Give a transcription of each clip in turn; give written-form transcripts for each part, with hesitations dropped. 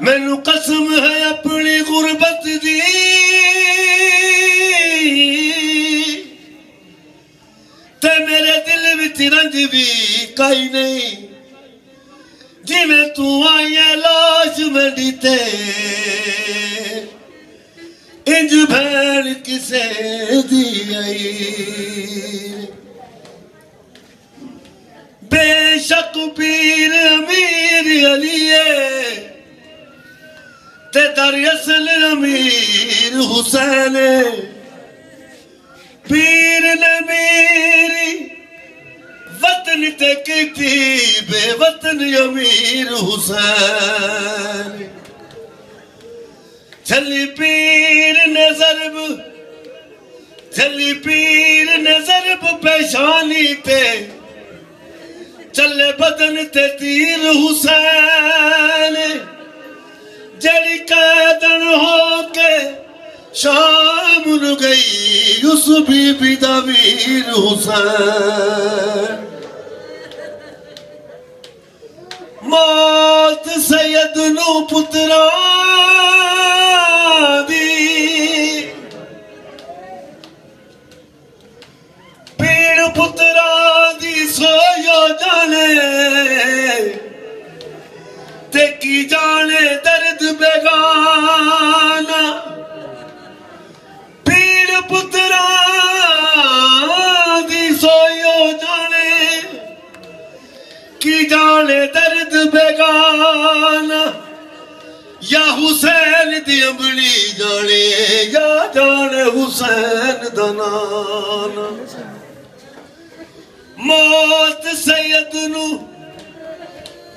مینو قسم ہے اپنی غربت دی تے میرے دل وچ رنج بھی کئی نہیں جی میں تو آئیں لاش منڈی تے انج بھین کسے دی آئی بے شک پیر امیر علیے تے در اصل امیر حسین پیر نے میری وطن تے کیتی بے وطن امیر حسین چلی پیر نے ضرب پیشانی تے چلے بدن تے تیر حسین جڑی قیدن ہو کے شام نو گئی اس بی بی دا ویر حسین موت سید نو پتران دی پیڑ پتران دی سویو جانے تے کی جانے درد بیگانا پیڑ پتران دی سویو جانے کی جانے درد بیگانا یا حسین دی امبلی جانے یا جانے حسین دنانا موت سید نو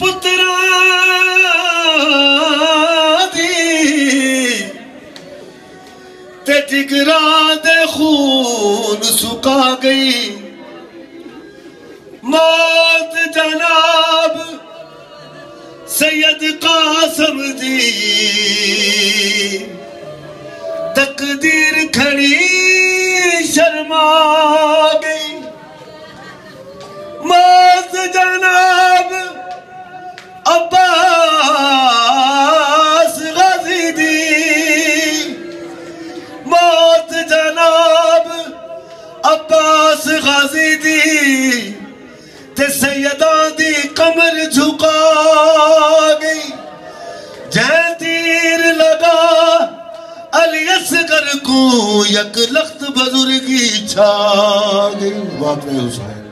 پتران دی تے جگران دے خون سکا گئی موت جناب سید قاسم دی تقدیر کھڑی شرما گئی موت جناب عباس غازی دی موت جناب عباس غازی دی تے سیدان دی کمر جھکا گئی جہاں تیر لگا علی اصغر کو یک لخت بزرگی چھا گئی واقعی حسین